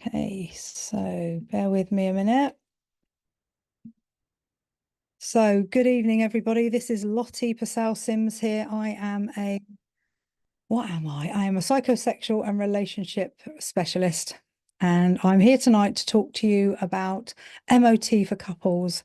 Okay, so bear with me a minute. So good evening, everybody. This is Lottie Passell-Syms here. What am I? I am a psychosexual and relationship specialist. And I'm here tonight to talk to you about MOT for couples.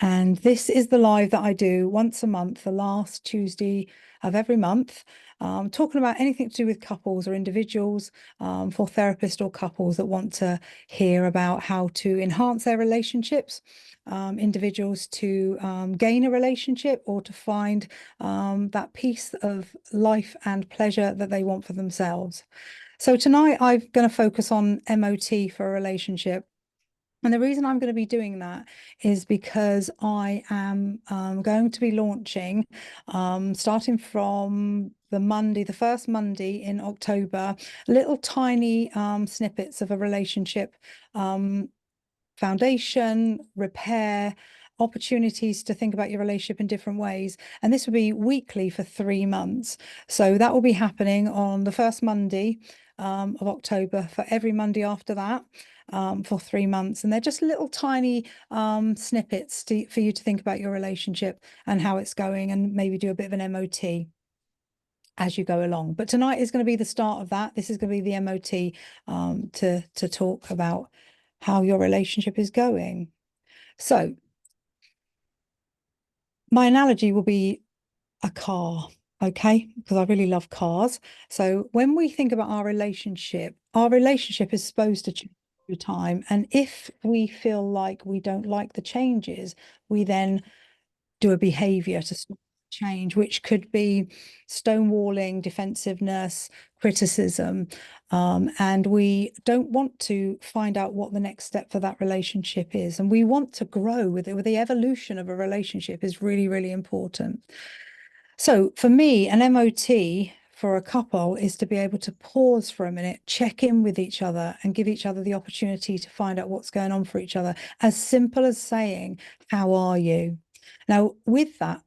And this is the live that I do once a month, the last Tuesday of every month, talking about anything to do with couples or individuals, for therapists or couples that want to hear about how to enhance their relationships, individuals to gain a relationship or to find that piece of life and pleasure that they want for themselves. So tonight I'm going to focus on MOT for a relationship. And the reason I'm going to be doing that is because I am going to be launching, starting from the first Monday in October, little tiny snippets of a relationship foundation, repair, opportunities to think about your relationship in different ways. And this will be weekly for 3 months. So that will be happening on the first Monday of October, for every Monday after that, for 3 months. And they're just little tiny snippets for you to think about your relationship and how it's going, and maybe do a bit of an MOT as you go along. But tonight is going to be the start of that. This is going to be the MOT, to talk about how your relationship is going. So my analogy will be a car, okay? Because I really love cars. So when we think about our relationship is supposed to change over time. And if we feel like we don't like the changes, we then do a behavior to stop change, which could be stonewalling, defensiveness, criticism. And we don't want to find out what the next step for that relationship is. And we want to grow with it. With the evolution of a relationship is really, really important. So for me, an MOT for a couple is to be able to pause for a minute, check in with each other, and give each other the opportunity to find out what's going on for each other. As simple as saying, "How are you?" Now, with that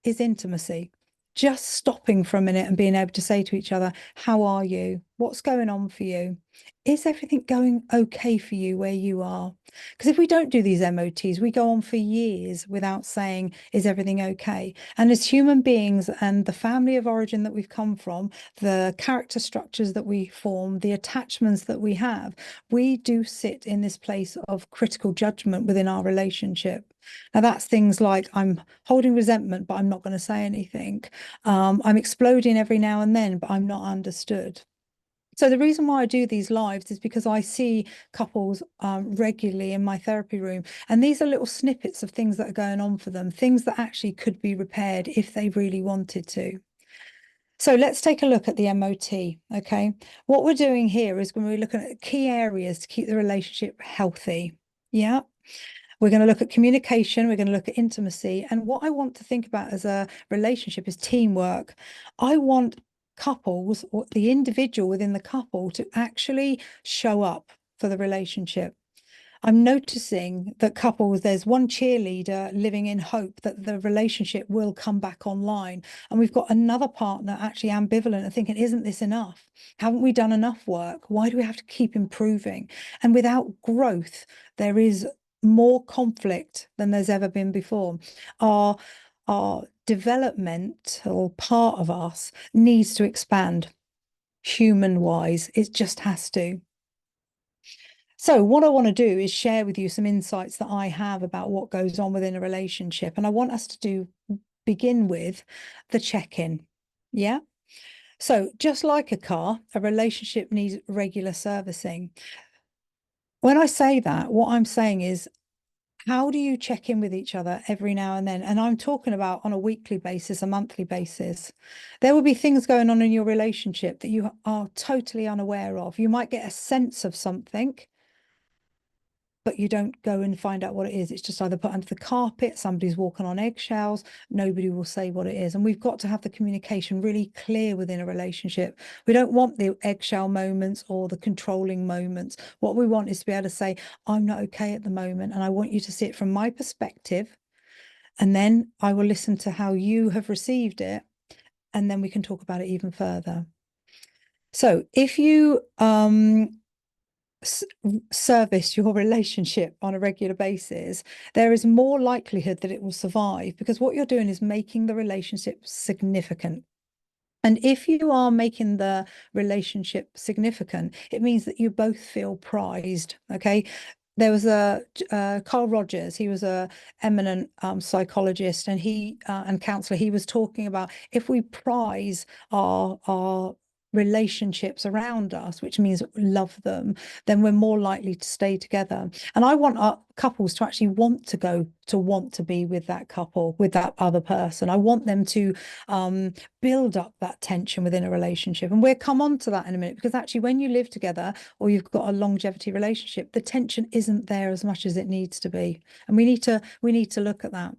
is intimacy. Just stopping for a minute and being able to say to each other, "How are you? What's going on for you? Is everything going okay for you where you are?" Because if we don't do these MOTs, we go on for years without saying, "Is everything okay?" And as human beings and the family of origin that we've come from, the character structures that we form, the attachments that we have, we do sit in this place of critical judgment within our relationship. Now, that's things like, I'm holding resentment, but I'm not going to say anything. I'm exploding every now and then, but I'm not understood. So the reason why I do these lives is because I see couples regularly in my therapy room, and these are little snippets of things that are going on for them, things that actually could be repaired if they really wanted to. So let's take a look at the MOT, okay? What we're doing here is when we're looking at key areas to keep the relationship healthy. Yeah. We're going to look at communication. We're going to look at intimacy. And what I want to think about as a relationship is teamwork. I want couples, or the individual within the couple, to actually show up for the relationship. I'm noticing that couples, there's one cheerleader living in hope that the relationship will come back online. And we've got another partner actually ambivalent and thinking, "Isn't this enough? Haven't we done enough work? Why do we have to keep improving?" And without growth, there is more conflict than there's ever been before. Our developmental part of us needs to expand, human wise. It just has to. So what I want to do is share with you some insights that I have about what goes on within a relationship. And I want us to begin with the check-in. Yeah. So just like a car, a relationship needs regular servicing. When I say that, what I'm saying is, how do you check in with each other every now and then? And I'm talking about on a weekly basis, a monthly basis. There will be things going on in your relationship that you are totally unaware of. You might get a sense of something, but you don't go and find out what it is. It's just either put under the carpet, somebody's walking on eggshells, nobody will say what it is. And we've got to have the communication really clear within a relationship. We don't want the eggshell moments or the controlling moments. What we want is to be able to say, "I'm not okay at the moment, and I want you to see it from my perspective. And then I will listen to how you have received it. And then we can talk about it even further." So if you service your relationship on a regular basis, there is more likelihood that it will survive, because what you're doing is making the relationship significant. And if you are making the relationship significant, it means that you both feel prized. Okay. There was a Carl Rogers. He was a eminent psychologist, and he and counselor. He was talking about, if we prize our relationships around us, which means love them, then we're more likely to stay together. And I want our couples to actually want to be with that couple, with that other person. I want them to build up that tension within a relationship. And we'll come on to that in a minute, because actually when you live together or you've got a longevity relationship, the tension isn't there as much as it needs to be. And we need to look at that.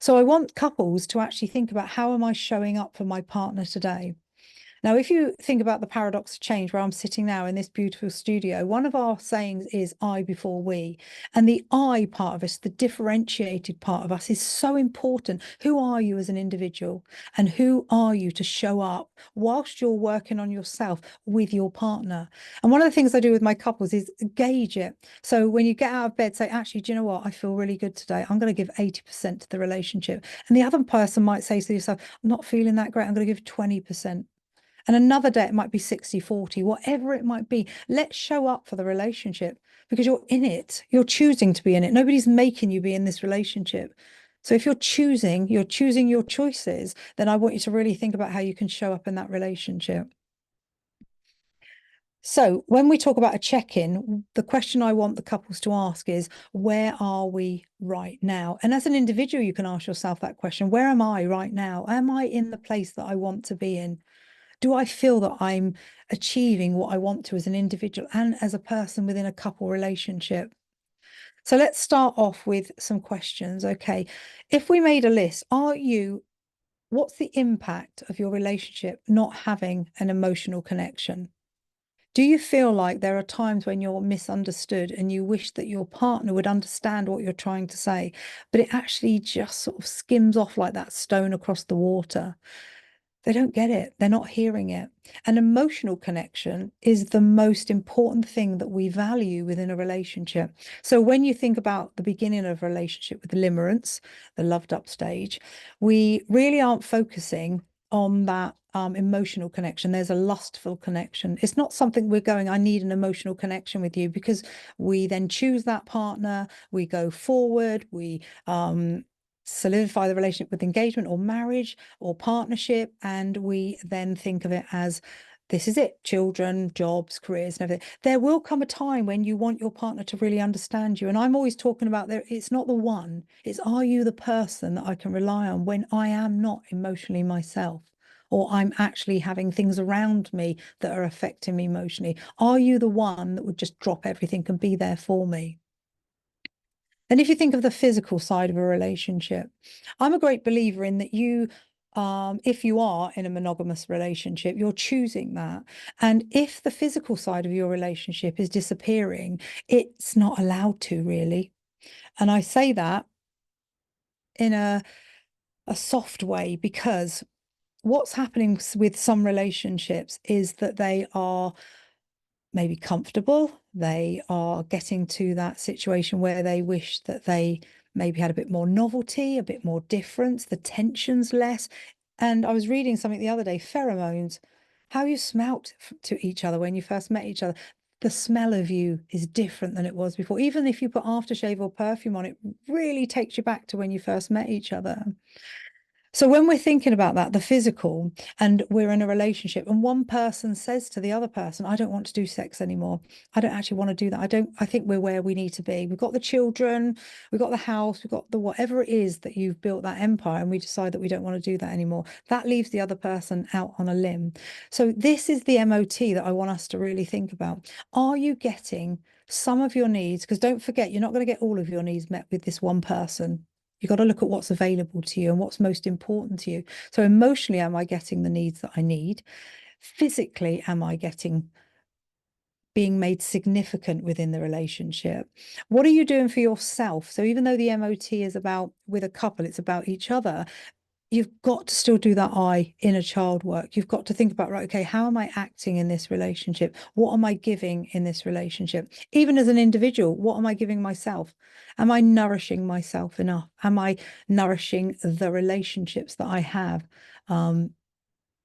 So I want couples to actually think about, how am I showing up for my partner today? Now, if you think about the paradox of change, where I'm sitting now in this beautiful studio, one of our sayings is I before we. And the I part of us, the differentiated part of us, is so important. Who are you as an individual? And who are you to show up whilst you're working on yourself with your partner? And one of the things I do with my couples is gauge it. So when you get out of bed, say, actually, do you know what? I feel really good today. I'm going to give 80% to the relationship. And the other person might say to yourself, I'm not feeling that great. I'm going to give 20%. And another day it might be 60-40, whatever it might be. Let's show up for the relationship, because you're in it. You're choosing to be in it. Nobody's making you be in this relationship. So if you're choosing your choices, then I want you to really think about how you can show up in that relationship. So when we talk about a check-in, the question I want the couples to ask is, where are we right now? And as an individual, you can ask yourself that question. Where am I right now? Am I in the place that I want to be in? Do I feel that I'm achieving what I want to as an individual and as a person within a couple relationship? So let's start off with some questions. Okay. If we made a list, what's the impact of your relationship not having an emotional connection? Do you feel like there are times when you're misunderstood and you wish that your partner would understand what you're trying to say, but it actually just sort of skims off like that stone across the water? They don't get it. They're not hearing it. An emotional connection is the most important thing that we value within a relationship. So when you think about the beginning of a relationship with the limerence, the loved up stage, we really aren't focusing on that emotional connection. There's a lustful connection. It's not something we're going, I need an emotional connection with you, because we then choose that partner, we go forward, we solidify the relationship with engagement or marriage or partnership, and we then think of it as, this is it, children, jobs, careers, and everything. There will come a time when you want your partner to really understand you. And I'm always talking about, it's not the one, it's, are you the person that I can rely on when I am not emotionally myself, or I'm actually having things around me that are affecting me emotionally? Are you the one that would just drop everything and be there for me? And if you think of the physical side of a relationship, I'm a great believer in that if you are in a monogamous relationship, you're choosing that. And if the physical side of your relationship is disappearing, it's not allowed to, really. And I say that in a soft way, because what's happening with some relationships is that they are maybe comfortable. They are getting to that situation where they wish that they maybe had a bit more novelty, a bit more difference, the tension's less. And I was reading something the other day, pheromones, how you smelt to each other when you first met each other. The smell of you is different than it was before. Even if you put aftershave or perfume on, it really takes you back to when you first met each other. So when we're thinking about that, the physical, and we're in a relationship, and one person says to the other person, I don't want to do sex anymore. I don't actually want to do that. I think we're where we need to be. We've got the children, we've got the house, we've got the whatever it is that you've built that empire, and we decide that we don't want to do that anymore. That leaves the other person out on a limb. So this is the MOT that I want us to really think about. Are you getting some of your needs? Because don't forget, you're not going to get all of your needs met with this one person. You've got to look at what's available to you and what's most important to you. So emotionally, am I getting the needs that I need? Physically, am I being made significant within the relationship? What are you doing for yourself? So even though the MOT is about with a couple, it's about each other. you've got to still do that inner child work. You've got to think about, right, okay, how am I acting in this relationship? What am I giving in this relationship? Even as an individual, what am I giving myself? Am I nourishing myself enough? Am I nourishing the relationships that I have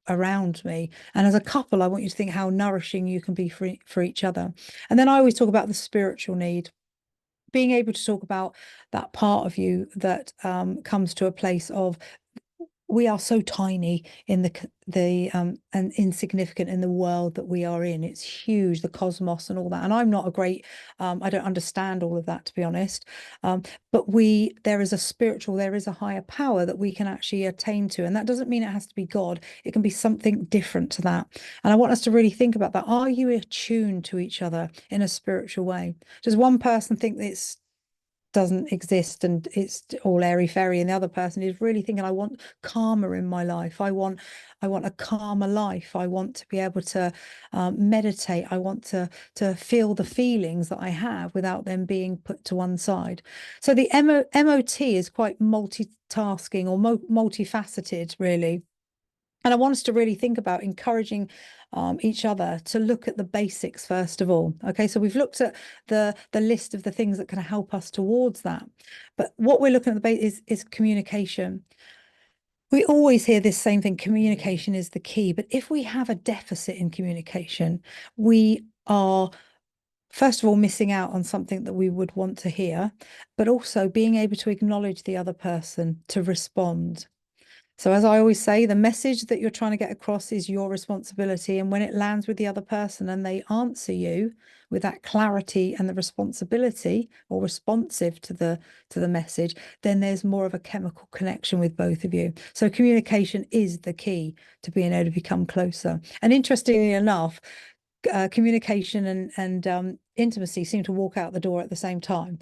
around me? And as a couple, I want you to think how nourishing you can be for each other. And then I always talk about the spiritual need, being able to talk about that part of you that comes to a place of, we are so tiny in the and insignificant in the world that we are in. It's huge, the cosmos and all that. And I'm not a great, I don't understand all of that, to be honest. But there is a spiritual, there is a higher power that we can actually attain to. And that doesn't mean it has to be God. It can be something different to that. And I want us to really think about that. Are you attuned to each other in a spiritual way? Does one person think that it's doesn't exist and it's all airy fairy, and the other person is really thinking, I want calmer in my life, I want a calmer life, I want to be able to meditate, I want to feel the feelings that I have without them being put to one side. So the MOT is quite multitasking or multifaceted, really. And I want us to really think about encouraging each other to look at the basics first of all. Okay, so we've looked at the list of the things that can help us towards that. But what we're looking at the base is communication. We always hear this same thing, communication is the key. But if we have a deficit in communication, we are first of all missing out on something that we would want to hear, but also being able to acknowledge the other person, to respond. So, as I always say, the message that you're trying to get across is your responsibility. And when it lands with the other person and they answer you with that clarity and the responsibility, or responsive to the message, then there's more of a chemical connection with both of you. So communication is the key to being able to become closer. And interestingly enough, communication and intimacy seem to walk out the door at the same time,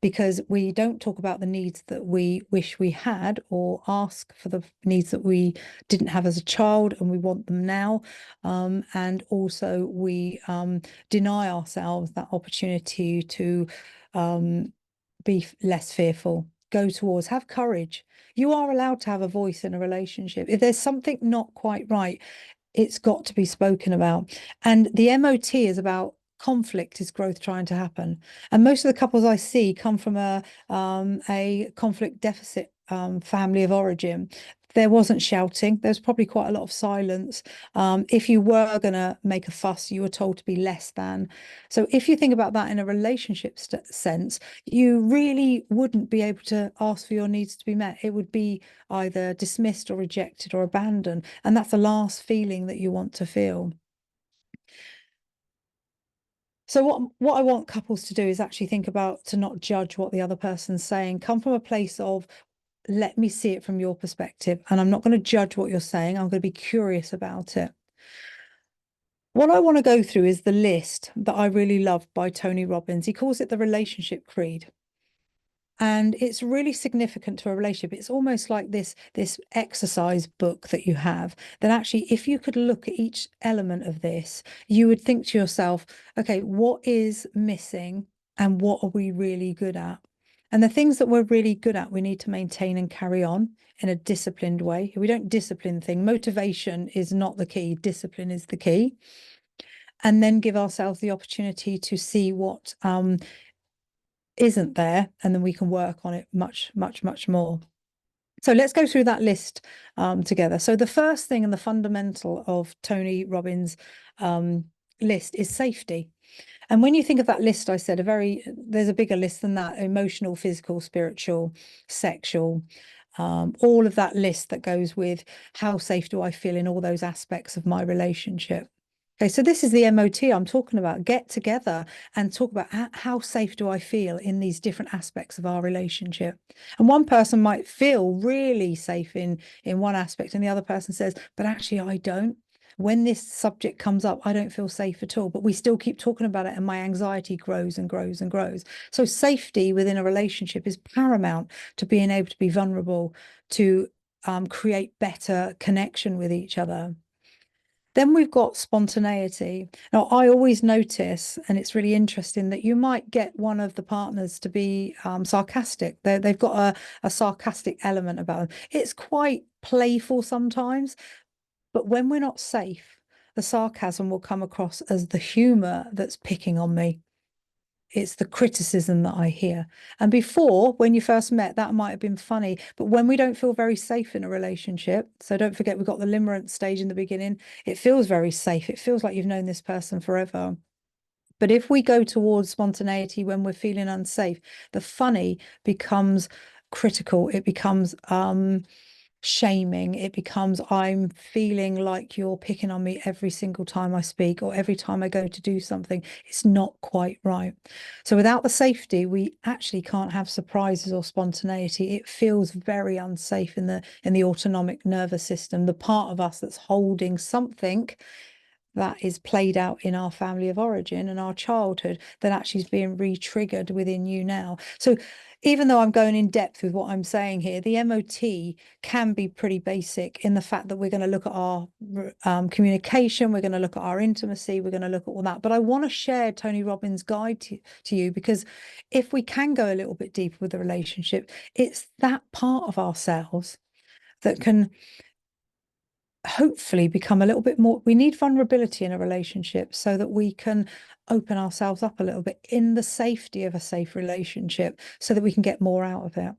because we don't talk about the needs that we wish we had, or ask for the needs that we didn't have as a child and we want them now. And also we deny ourselves that opportunity to be less fearful, go towards, have courage. You are allowed to have a voice in a relationship. If there's something not quite right, it's got to be spoken about. And the MOT is about conflict is growth trying to happen. And most of the couples I see come from a conflict deficit family of origin. There wasn't shouting. There's probably quite a lot of silence. If you were going to make a fuss, you were told to be less than. So if you think about that in a relationship sense, you really wouldn't be able to ask for your needs to be met. It would be either dismissed or rejected or abandoned. And that's the last feeling that you want to feel. So what I want couples to do is actually think about, to not judge what the other person's saying. Come from a place of, let me see it from your perspective. And I'm not going to judge what you're saying. I'm going to be curious about it. What I want to go through is the list that I really love by Tony Robbins. He calls it the Relationship Creed. And it's really significant to a relationship. It's almost like this exercise book that you have, that actually, if you could look at each element of this, you would think to yourself, okay, what is missing and what are we really good at? And the things that we're really good at, we need to maintain and carry on in a disciplined way. We don't discipline things. Motivation is not the key. Discipline is the key. And then give ourselves the opportunity to see what isn't there, and then we can work on it much, much, much more. So let's go through that list together. So the first thing and the fundamental of Tony Robbins' list is safety. And when you think of that list, I said there's a bigger list than that: emotional, physical, spiritual, sexual, all of that list that goes with how safe do I feel in all those aspects of my relationship. Okay, so this is the MOT I'm talking about. Get together and talk about how safe do I feel in these different aspects of our relationship. And one person might feel really safe in one aspect, and the other person says, but actually I don't. When this subject comes up, I don't feel safe at all, but we still keep talking about it and my anxiety grows and grows and grows. So safety within a relationship is paramount to being able to be vulnerable, to create better connection with each other. Then we've got spontaneity. Now, I always notice, and it's really interesting, that you might get one of the partners to be sarcastic. They've got a sarcastic element about them. It's quite playful sometimes, but when we're not safe, the sarcasm will come across as the humor that's picking on me. It's the criticism that I hear. And before, when you first met, that might have been funny. But when we don't feel very safe in a relationship, so don't forget we've got the limerence stage in the beginning, it feels very safe. It feels like you've known this person forever. But if we go towards spontaneity when we're feeling unsafe, the funny becomes critical. It becomes shaming. It becomes, I'm feeling like you're picking on me every single time I speak or every time I go to do something. It's not quite right. So without the safety, we actually can't have surprises or spontaneity. It feels very unsafe in the autonomic nervous system, the part of us that's holding something that is played out in our family of origin and our childhood that actually is being re-triggered within you now. So even though I'm going in depth with what I'm saying here, the MOT can be pretty basic in the fact that we're going to look at our communication, we're going to look at our intimacy, we're going to look at all that. But I want to share Tony Robbins' guide to you, because if we can go a little bit deeper with the relationship, it's that part of ourselves that can hopefully become a little bit more. We need vulnerability in a relationship so that we can open ourselves up a little bit in the safety of a safe relationship so that we can get more out of it.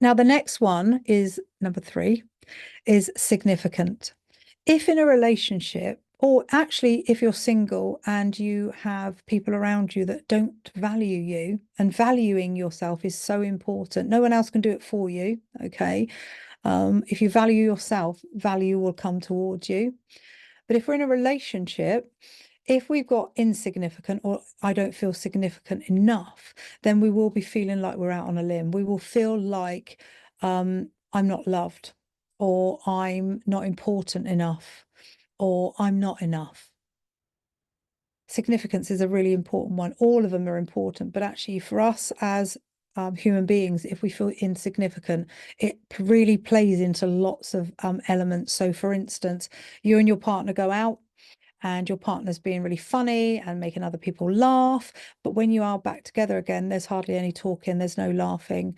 Now, the next one is number 3, is significant. If in a relationship, or actually if you're single and you have people around you that don't value you, and valuing yourself is so important. No one else can do it for you, okay? If you value yourself, value will come towards you. But if we're in a relationship, if we've got insignificant or I don't feel significant enough, then we will be feeling like we're out on a limb. We will feel like I'm not loved, or I'm not important enough, or I'm not enough. Significance is a really important one. All of them are important, but actually for us as human beings, if we feel insignificant, it really plays into lots of elements. So for instance, you and your partner go out and your partner's being really funny and making other people laugh. But when you are back together again, there's hardly any talking, there's no laughing,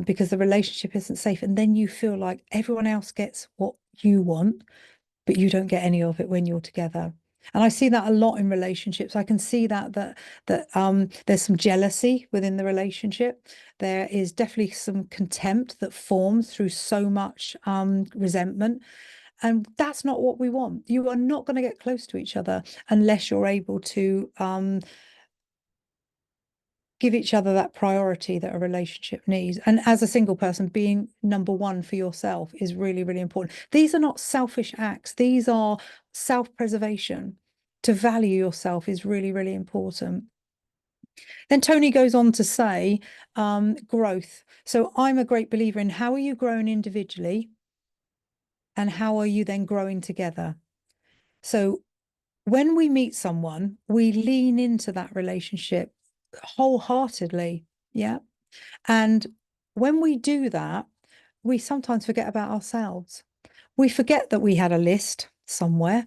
because the relationship isn't safe. And then you feel like everyone else gets what you want, but you don't get any of it when you're together. And I see that a lot in relationships. I can see that there's some jealousy within the relationship. There is definitely some contempt that forms through so much resentment. And that's not what we want. You are not going to get close to each other unless you're able to give each other that priority that a relationship needs. And as a single person, being number one for yourself is really, really important. These are not selfish acts. These are self-preservation. To value yourself is really, really important. Then Tony goes on to say growth. So I'm a great believer in how are you growing individually and how are you then growing together? So when we meet someone, we lean into that relationship wholeheartedly. Yeah. And when we do that, we sometimes forget about ourselves. We forget that we had a list somewhere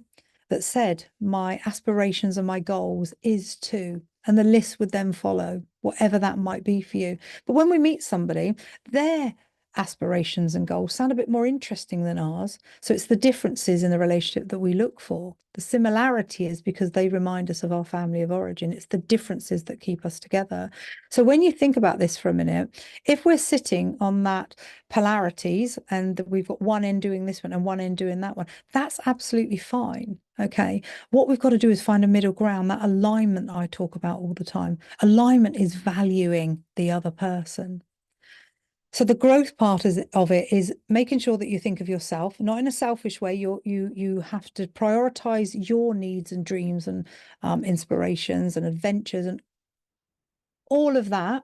that said, my aspirations and my goals is to, and the list would then follow, whatever that might be for you. But when we meet somebody, their aspirations and goals sound a bit more interesting than ours. So it's the differences in the relationship that we look for. The similarity is because they remind us of our family of origin. It's the differences that keep us together. So when you think about this for a minute, if we're sitting on that polarities and we've got one end doing this one and one end doing that one, that's absolutely fine. Okay. What we've got to do is find a middle ground, that alignment I talk about all the time. Alignment is valuing the other person. So the growth part of it is making sure that you think of yourself, not in a selfish way. You have to prioritize your needs and dreams and inspirations and adventures and all of that.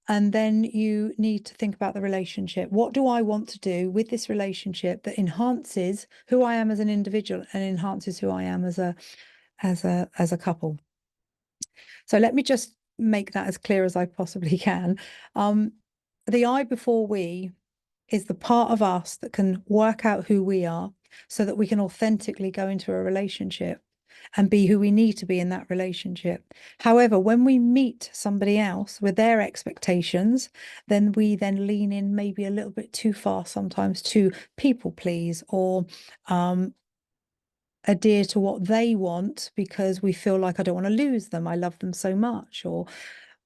And then you need to think about the relationship. What do I want to do with this relationship that enhances who I am as an individual and enhances who I am as a couple? So let me just make that as clear as I possibly can. The I before we is the part of us that can work out who we are so that we can authentically go into a relationship and be who we need to be in that relationship. However, when we meet somebody else with their expectations, then we then lean in maybe a little bit too far sometimes to people please, or adhere to what they want because we feel like I don't want to lose them. I love them so much, or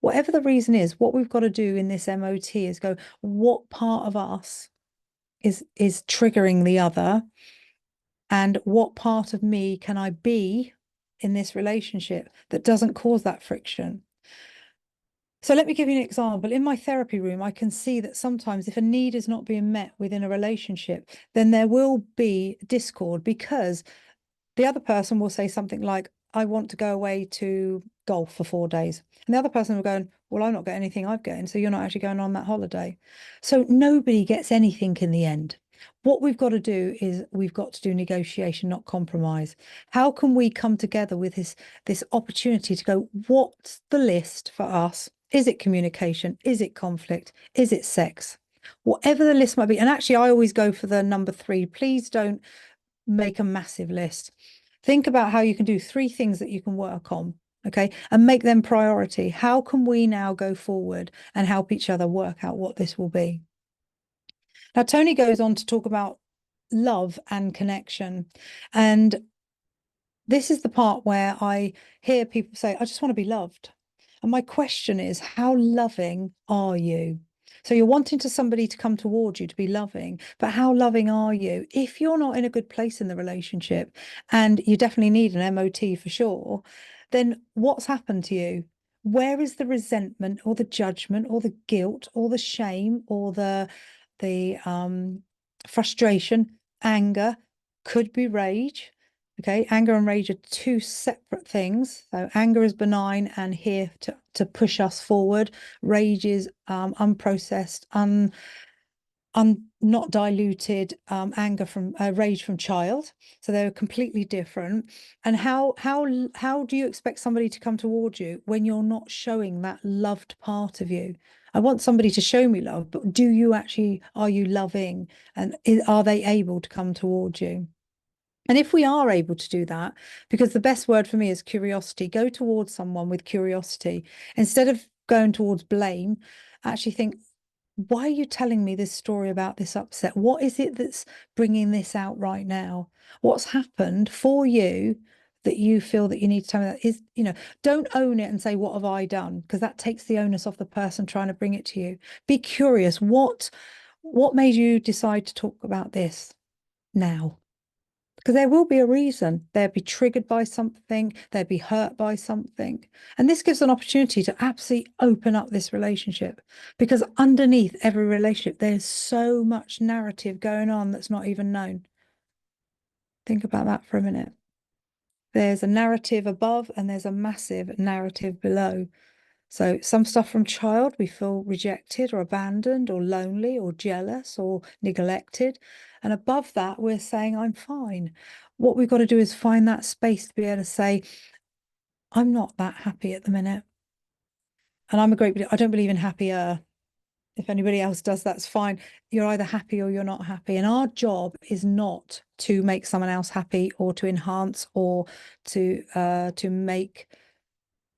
whatever the reason is. What we've got to do in this MOT is go, what part of us is triggering the other, and what part of me can I be in this relationship that doesn't cause that friction? So let me give you an example. In my therapy room, I can see that sometimes if a need is not being met within a relationship, then there will be discord, because the other person will say something like, I want to go away to golf for 4 days. And the other person will go, well, I'm not getting anything I've getting, so you're not actually going on that holiday. So nobody gets anything in the end. What we've got to do is we've got to do negotiation, not compromise. How can we come together with this opportunity to go, what's the list for us? Is it communication? Is it conflict? Is it sex? Whatever the list might be. And actually, I always go for the number 3. Please don't make a massive list. Think about how you can do 3 things that you can work on, okay, and make them priority. How can we now go forward and help each other work out what this will be? Now, Tony goes on to talk about love and connection. And this is the part where I hear people say, I just want to be loved. And my question is, how loving are you? So you're wanting to somebody to come towards you to be loving, but how loving are you? If you're not in a good place in the relationship, and you definitely need an MOT for sure, then what's happened to you? Where is the resentment or the judgment or the guilt or the shame or the frustration, anger, could be rage? Okay, anger and rage are 2 separate things. So anger is benign and here to push us forward. Rage is unprocessed, not diluted anger from rage from child. So they're completely different. And how do you expect somebody to come towards you when you're not showing that loved part of you? I want somebody to show me love, but are you loving? And are they able to come towards you? And if we are able to do that, because the best word for me is curiosity, go towards someone with curiosity instead of going towards blame. Actually think, why are you telling me this story about this upset? What is it that's bringing this out right now? What's happened for you that you feel that you need to tell me? That is, don't own it and say, what have I done? Because that takes the onus off the person trying to bring it to you. Be curious. What made you decide to talk about this now? Because there will be a reason. They'll be triggered by something, they'll be hurt by something. And this gives an opportunity to absolutely open up this relationship, because underneath every relationship, there's so much narrative going on that's not even known. Think about that for a minute. There's a narrative above and there's a massive narrative below. So some stuff from child, we feel rejected or abandoned or lonely or jealous or neglected. And above that, we're saying, I'm fine. What we've got to do is find that space to be able to say, I'm not that happy at the minute. And I don't believe in happier. If anybody else does, that's fine. You're either happy or you're not happy. And our job is not to make someone else happy or to enhance or to make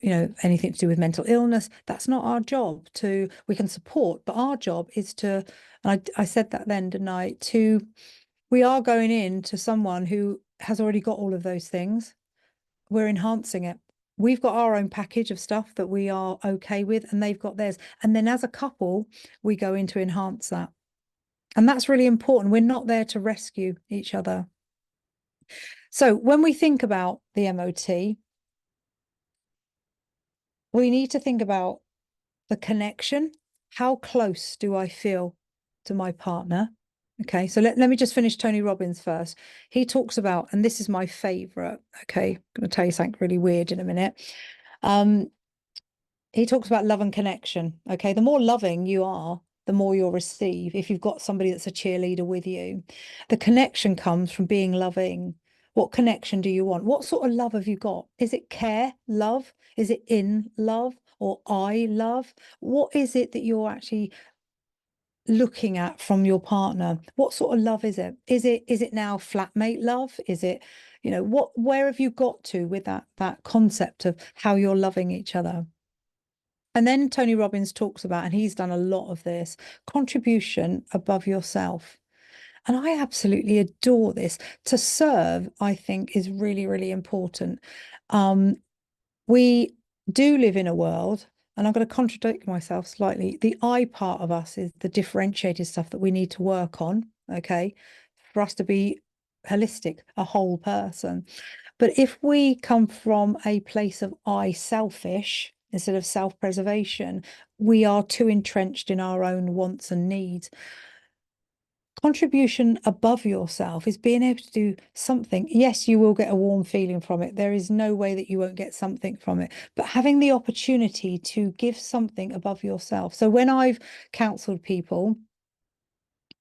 anything to do with mental illness. That's not our job. We can support, but our job is to, and I said that then, didn't I? We are going in to someone who has already got all of those things. We're enhancing it. We've got our own package of stuff that we are okay with, and they've got theirs. And then as a couple, we go in to enhance that. And that's really important. We're not there to rescue each other. So when we think about the MOT, we need to think about the connection. How close do I feel to my partner? Okay, so let me just finish Tony Robbins first. He talks about, and this is my favorite, okay, I'm going to tell you something really weird in a minute. He talks about love and connection. Okay, the more loving you are, the more you'll receive if you've got somebody that's a cheerleader with you. The connection comes from being loving. What connection do you want? What sort of love have you got? Is it care, love? Is it in love or I love? What is it that you're actually looking at from your partner? What sort of love is it? Is it now flatmate love? Is it, where have you got to with that concept of how you're loving each other? And then Tony Robbins talks about, and he's done a lot of this, contribution above yourself. And I absolutely adore this. To serve, I think, is really, really important. We do live in a world, and I'm going to contradict myself slightly. The I part of us is the differentiated stuff that we need to work on, okay, for us to be holistic, a whole person. But if we come from a place of I selfish instead of self-preservation, we are too entrenched in our own wants and needs. Contribution above yourself is being able to do something. Yes, you will get a warm feeling from it. There is no way that you won't get something from it, but having the opportunity to give something above yourself. So when I've counseled people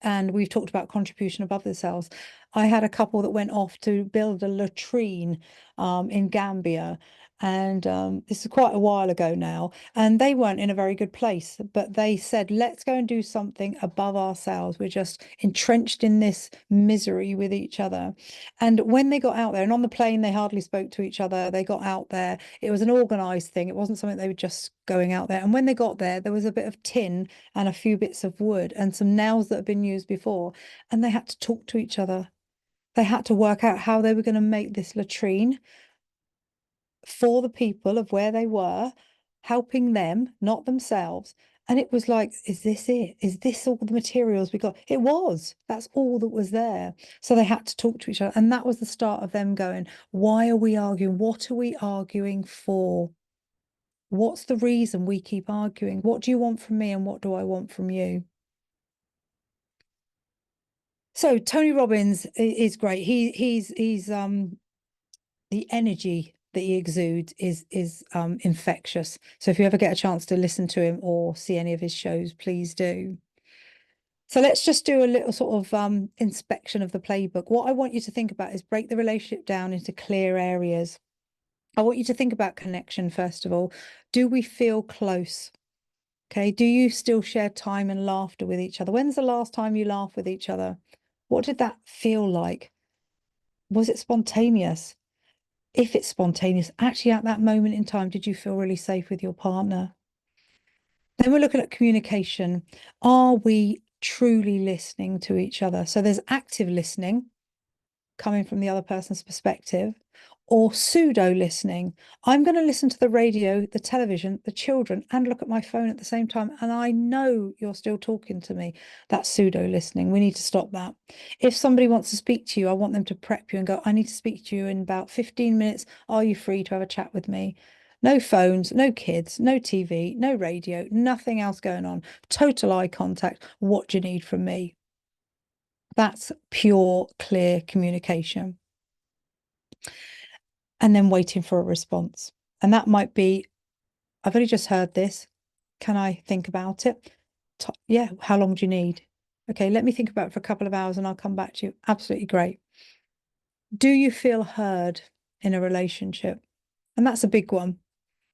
and we've talked about contribution above themselves, I had a couple that went off to build a latrine in Gambia. And this is quite a while ago now. And they weren't in a very good place, but they said, let's go and do something above ourselves. We're just entrenched in this misery with each other. And when they got out there, and on the plane, they hardly spoke to each other. They got out there. It was an organized thing. It wasn't something they were just going out there. And when they got there was a bit of tin and a few bits of wood and some nails that had been used before. And they had to talk to each other. They had to work out how they were going to make this latrine for the people of where they were, helping them, not themselves. And it was like, is this it? Is this all the materials we got? It was. That's all that was there. So they had to talk to each other. And that was the start of them going, why are we arguing? What are we arguing for? What's the reason we keep arguing? What do you want from me and what do I want from you? So Tony Robbins is great. He's the energy that he exudes is infectious. So if you ever get a chance to listen to him or see any of his shows, please do. So let's just do a little sort of inspection of the playbook. What I want you to think about is break the relationship down into clear areas. I want you to think about connection, first of all. Do we feel close? Okay. Do you still share time and laughter with each other? When's the last time you laughed with each other? What did that feel like? Was it spontaneous? If it's spontaneous, actually at that moment in time, did you feel really safe with your partner? Then we're looking at communication. Are we truly listening to each other? So there's active listening coming from the other person's perspective, or pseudo listening. I'm going to listen to the radio, the television, the children, and look at my phone at the same time. And I know you're still talking to me. That's pseudo listening. We need to stop that. If somebody wants to speak to you, I want them to prep you and go, I need to speak to you in about 15 minutes. Are you free to have a chat with me? No phones, no kids, no TV, no radio, nothing else going on. Total eye contact. What do you need from me? That's pure, clear communication. And then waiting for a response. And that might be, I've only just heard this. Can I think about it? Yeah, how long do you need? Okay, let me think about it for a couple of hours and I'll come back to you. Absolutely great. Do you feel heard in a relationship? And that's a big one.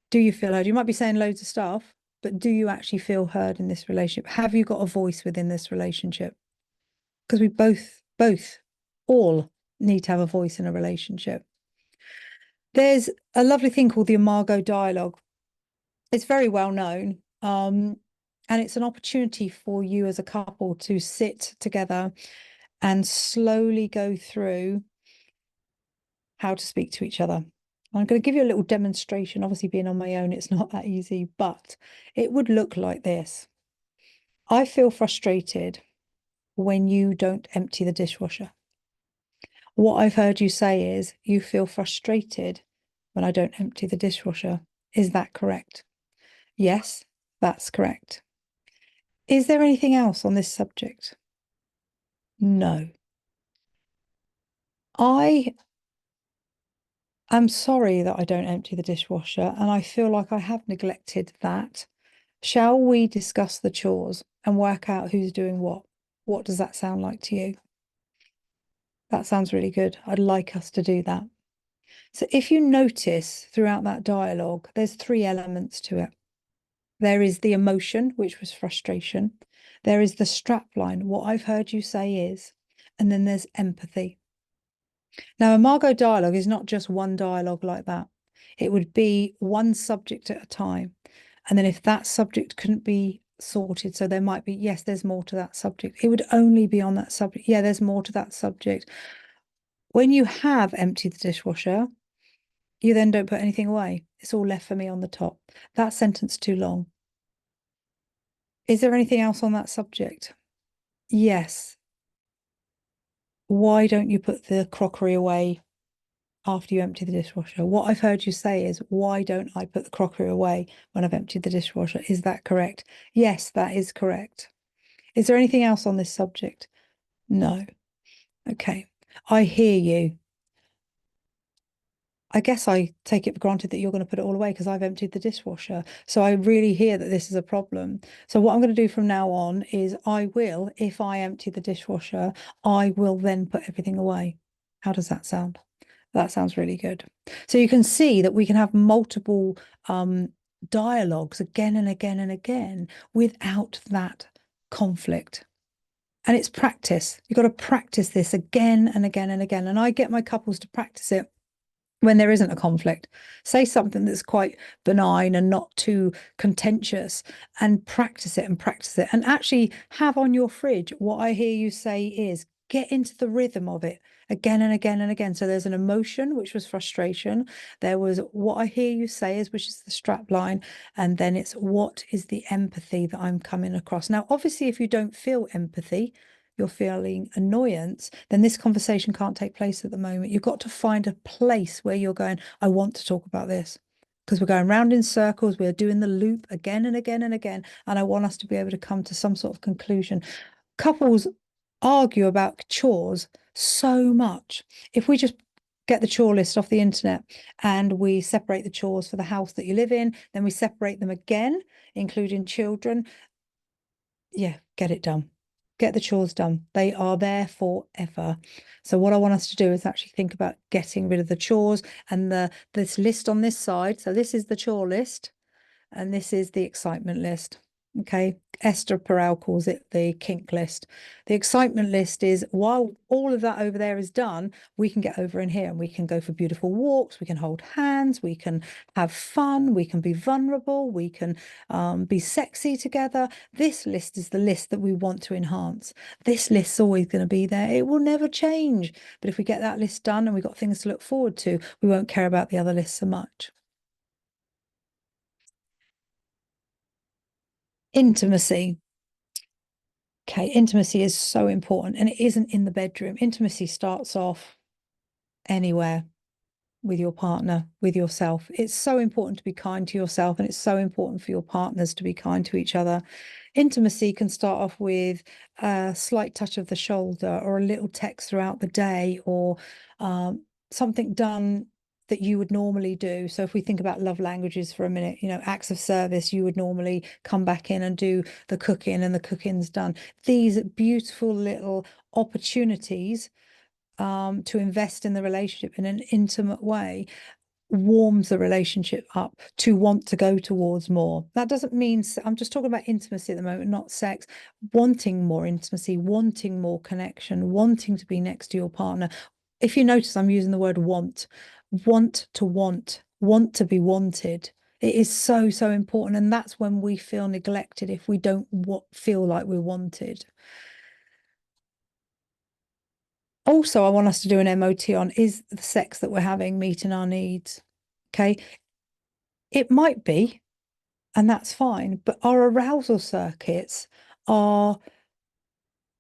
Do you feel heard? You might be saying loads of stuff, but do you actually feel heard in this relationship? Have you got a voice within this relationship? Because we all need to have a voice in a relationship. There's a lovely thing called the Imago dialogue. It's very well known. And it's an opportunity for you as a couple to sit together and slowly go through how to speak to each other. I'm going to give you a little demonstration. Obviously, being on my own, it's not that easy, but it would look like this. I feel frustrated when you don't empty the dishwasher. What I've heard you say is you feel frustrated when I don't empty the dishwasher. Is that correct? Yes, that's correct. Is there anything else on this subject? No. I am sorry that I don't empty the dishwasher and I feel like I have neglected that. Shall we discuss the chores and work out who's doing what? What does that sound like to you? That sounds really good. I'd like us to do that. So if you notice throughout that dialogue, there's three elements to it. There is the emotion, which was frustration. There is the strap line. What I've heard you say is, and then there's empathy. Now, a Margot dialogue is not just one dialogue like that. It would be one subject at a time. And then if that subject couldn't be sorted, so there might be, yes, there's more to that subject. It would only be on that subject. Yeah, there's more to that subject. When you have emptied the dishwasher, you then don't put anything away. It's all left for me on the top. That sentence too long. Is there anything else on that subject? Yes. Why don't you put the crockery away after you empty the dishwasher? What I've heard you say is, why don't I put the crockery away when I've emptied the dishwasher? Is that correct? Yes, that is correct. Is there anything else on this subject? No. Okay. I hear you. I guess I take it for granted that you're going to put it all away because I've emptied the dishwasher. So I really hear that this is a problem. So what I'm going to do from now on is I will, if I empty the dishwasher, I will then put everything away. How does that sound? That sounds really good. So you can see that we can have multiple dialogues again and again and again without that conflict. And it's practice. You've got to practice this again and again and again. And I get my couples to practice it when there isn't a conflict. Say something that's quite benign and not too contentious, and practice it and practice it. And actually have on your fridge what I hear you say is, get into the rhythm of it again and again and again. So there's an emotion, which was frustration. There was what I hear you say is, which is the strap line. And then it's, what is the empathy that I'm coming across? Now, obviously, if you don't feel empathy, you're feeling annoyance, then this conversation can't take place at the moment. You've got to find a place where you're going, I want to talk about this, because we're going round in circles. We're doing the loop again and again and again. And I want us to be able to come to some sort of conclusion. Couples argue about chores so much. If we just get the chore list off the internet and we separate the chores for the house that you live in, then we separate them again, including children. Yeah, get it done. Get the chores done. They are there forever. So what I want us to do is actually think about getting rid of the chores and this list on this side. So this is the chore list and this is the excitement list. Okay, Esther Perel calls it the kink list. The excitement list is, while all of that over there is done, we can get over in here and we can go for beautiful walks, we can hold hands, we can have fun, we can be vulnerable, we can be sexy together. This list is the list that we want to enhance. This list's always going to be there. It will never change. But if we get that list done and we've got things to look forward to, we won't care about the other lists so much. Intimacy. Okay, intimacy is so important, and it isn't in the bedroom. Intimacy starts off anywhere, with your partner, with yourself. It's so important to be kind to yourself, and it's so important for your partners to be kind to each other. Intimacy can start off with a slight touch of the shoulder, or a little text throughout the day, or something done that you would normally do. So if we think about love languages for a minute, you know, acts of service, you would normally come back in and do the cooking, and the cooking's done. These beautiful little opportunities to invest in the relationship in an intimate way warms the relationship up to want to go towards more. That doesn't mean, I'm just talking about intimacy at the moment, not sex. Wanting more intimacy, wanting more connection, wanting to be next to your partner. If you notice, I'm using the word want. Want to want to be wanted. It is so, so important. And that's when we feel neglected, if we don't feel like we're wanted. Also, I want us to do an MOT on, is the sex that we're having meeting our needs? Okay. It might be, and that's fine, but our arousal circuits are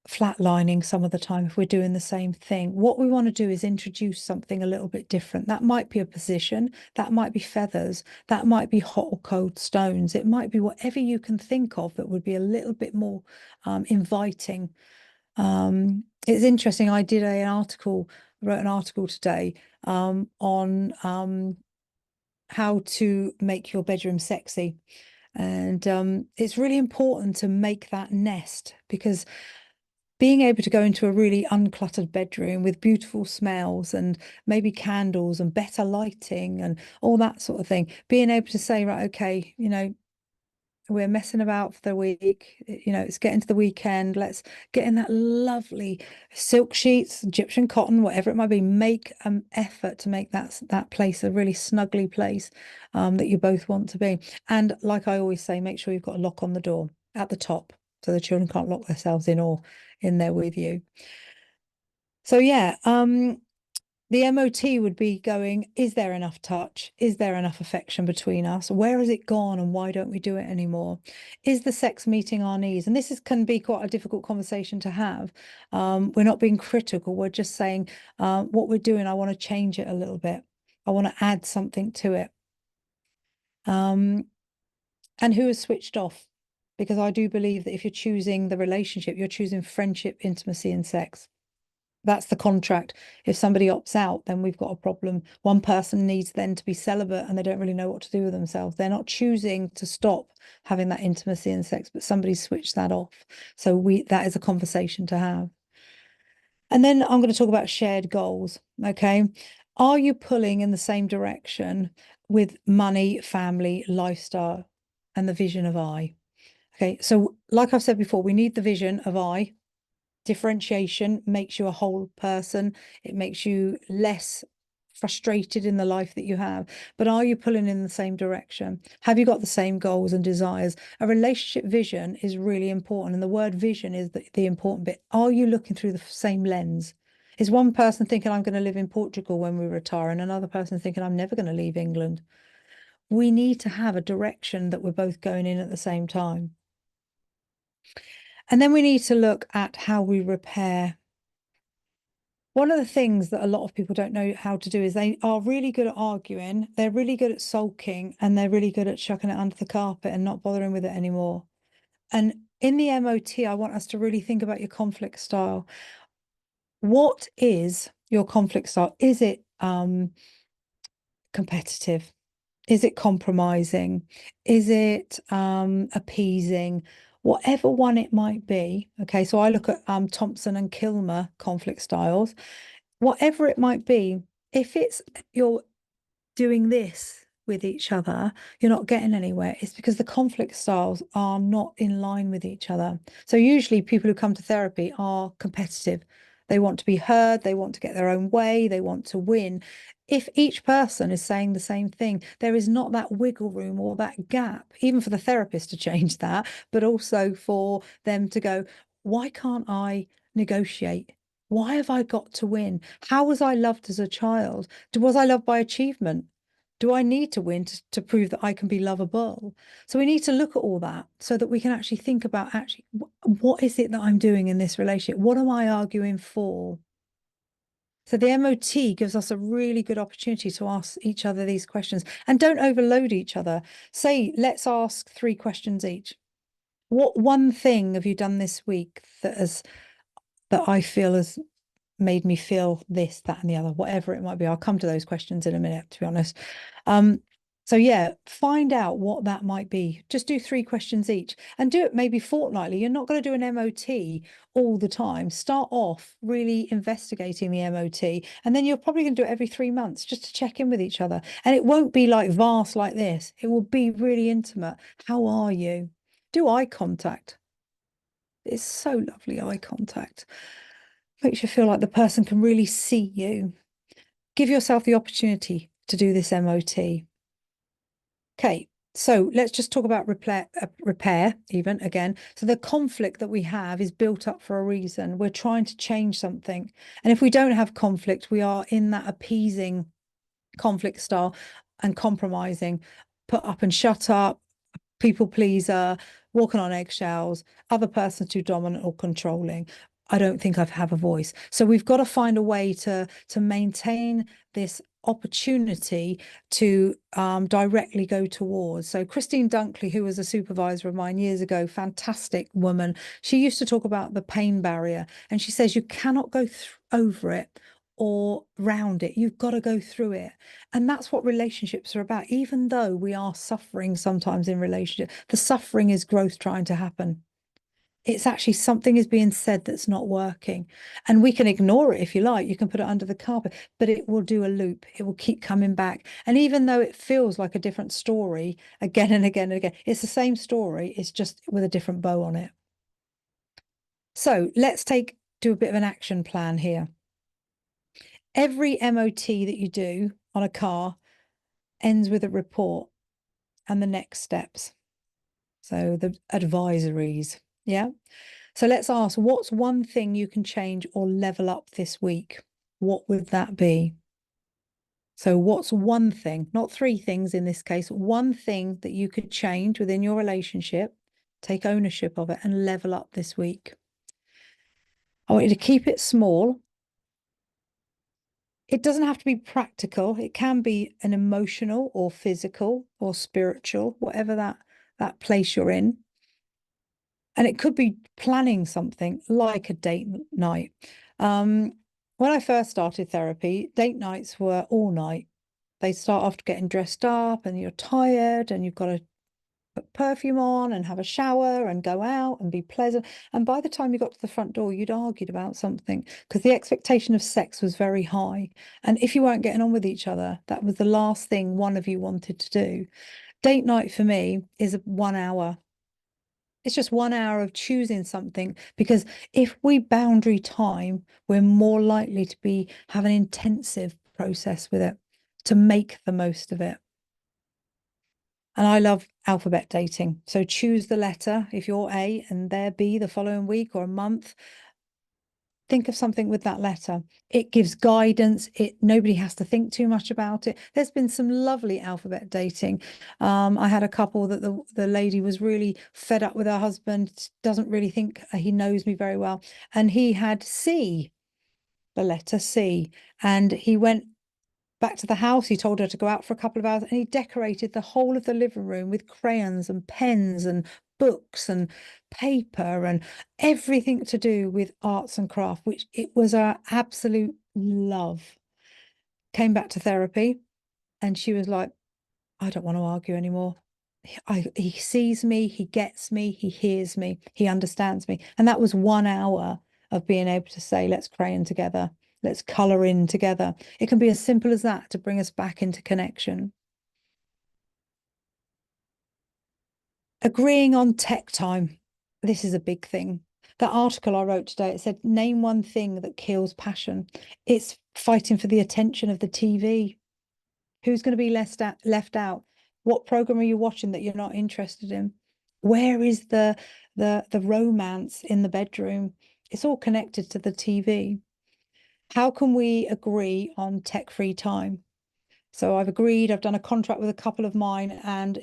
flatlining some of the time if we're doing the same thing. What we want to do is introduce something a little bit different. That might be a position, that might be feathers, that might be hot or cold stones. It might be whatever you can think of that would be a little bit more inviting. It's interesting. I did wrote an article today on how to make your bedroom sexy. And it's really important to make that nest, because being able to go into a really uncluttered bedroom with beautiful smells and maybe candles and better lighting and all that sort of thing, being able to say, right, okay, you know, we're messing about for the week. It's getting to the weekend. Let's get in that lovely silk sheets, Egyptian cotton, whatever it might be. Make an effort to make that place a really snuggly place that you both want to be. And like I always say, make sure you've got a lock on the door at the top so the children can't lock themselves in or in there with you. So yeah, the MOT would be going, is there enough touch? Is there enough affection between us? Where has it gone and why don't we do it anymore? Is the sex meeting our needs? And can be quite a difficult conversation to have. We're not being critical. We're just saying what we're doing, I want to change it a little bit. I want to add something to it. And who has switched off? Because I do believe that if you're choosing the relationship, you're choosing friendship, intimacy, and sex. That's the contract. If somebody opts out, then we've got a problem. One person needs then to be celibate and they don't really know what to do with themselves. They're not choosing to stop having that intimacy and sex, but somebody's switched that off. So that is a conversation to have. And then I'm going to talk about shared goals. Okay. Are you pulling in the same direction with money, family, lifestyle, and the vision of I? Okay. So like I've said before, we need the vision of I. Differentiation makes you a whole person. It makes you less frustrated in the life that you have. But are you pulling in the same direction? Have you got the same goals and desires? A relationship vision is really important. And the word vision is the important bit. Are you looking through the same lens? Is one person thinking, I'm going to live in Portugal when we retire, and another person thinking, I'm never going to leave England? We need to have a direction that we're both going in at the same time. And then we need to look at how we repair. One of the things that a lot of people don't know how to do is they are really good at arguing, they're really good at sulking, and they're really good at chucking it under the carpet and not bothering with it anymore. And in the MOT, I want us to really think about your conflict style. What is your conflict style? Is it competitive? Is it compromising? Is it appeasing? Whatever one it might be. Okay, so I look at Thompson and Kilmer conflict styles. Whatever it might be, if it's you're doing this with each other, you're not getting anywhere. It's because the conflict styles are not in line with each other. So usually people who come to therapy are competitive. They want to be heard, they want to get their own way, they want to win. If each person is saying the same thing, there is not that wiggle room or that gap, even for the therapist to change that, but also for them to go, why can't I negotiate? Why have I got to win? How was I loved as a child? Was I loved by achievement? Do I need to win to prove that I can be lovable? So we need to look at all that so that we can actually think about what is it that I'm doing in this relationship? What am I arguing for? So the MOT gives us a really good opportunity to ask each other these questions and don't overload each other. Say, let's ask 3 questions each. What one thing have you done this week that I feel has made me feel this, that, and the other, whatever it might be? I'll come to those questions in a minute, to be honest. So yeah, find out what that might be. Just do 3 questions each and do it maybe fortnightly. You're not going to do an MOT all the time. Start off really investigating the MOT, and then you're probably going to do it every 3 months just to check in with each other. And it won't be like vast like this. It will be really intimate. How are you? Do eye contact. It's so lovely, eye contact. Makes you feel like the person can really see you. Give yourself the opportunity to do this MOT. Okay, so let's just talk about repair even again. So the conflict that we have is built up for a reason. We're trying to change something. And if we don't have conflict, we are in that appeasing conflict style and compromising, put up and shut up, people pleaser, walking on eggshells, other person too dominant or controlling. I don't think I have a voice. So we've got to find a way to maintain this opportunity to directly go towards. So Christine Dunkley, who was a supervisor of mine years ago, fantastic woman, she used to talk about the pain barrier, and she says you cannot go over it or round it. You've got to go through it. And that's what relationships are about. Even though we are suffering sometimes in relationship, the suffering is growth trying to happen. It's actually something is being said that's not working. And we can ignore it if you like. You can put it under the carpet, but it will do a loop. It will keep coming back. And even though it feels like a different story again and again and again, it's the same story. It's just with a different bow on it. So let's do a bit of an action plan here. Every MOT that you do on a car ends with a report and the next steps. So the advisories. Yeah. So let's ask, what's one thing you can change or level up this week? What would that be? So what's one thing, not three things in this case, one thing that you could change within your relationship, take ownership of it and level up this week? I want you to keep it small. It doesn't have to be practical. It can be an emotional or physical or spiritual, whatever that place you're in. And it could be planning something like a date night. When I first started therapy, date nights were all night. They start off getting dressed up and you're tired and you've got to put perfume on and have a shower and go out and be pleasant. And by the time you got to the front door, you'd argued about something because the expectation of sex was very high. And if you weren't getting on with each other, that was the last thing one of you wanted to do. Date night for me is 1 hour. It's just 1 hour of choosing something because if we boundary time, we're more likely to have an intensive process with it to make the most of it. And I love alphabet dating. So choose the letter if you're A and they're B the following week or a month. Think of something with that letter. It gives guidance. Nobody has to think too much about it. There's been some lovely alphabet dating. I had a couple that the lady was really fed up with her husband, doesn't really think he knows me very well. And he had C, the letter C. And he went back to the house. He told her to go out for a couple of hours and he decorated the whole of the living room with crayons and pens and books and paper and everything to do with arts and craft, which it was our absolute love. Came back to therapy and she was like, I don't want to argue anymore. He sees me, he gets me, he hears me, he understands me. And that was 1 hour of being able to say, let's crayon together, let's color in together. It can be as simple as that to bring us back into connection. Agreeing on tech time. This is a big thing. That article I wrote today, it said, name one thing that kills passion. It's fighting for the attention of the TV. Who's going to be left out? What program are you watching that you're not interested in? Where is the romance in the bedroom? It's all connected to the TV. How can we agree on tech-free time? So I've agreed, I've done a contract with a couple of mine, and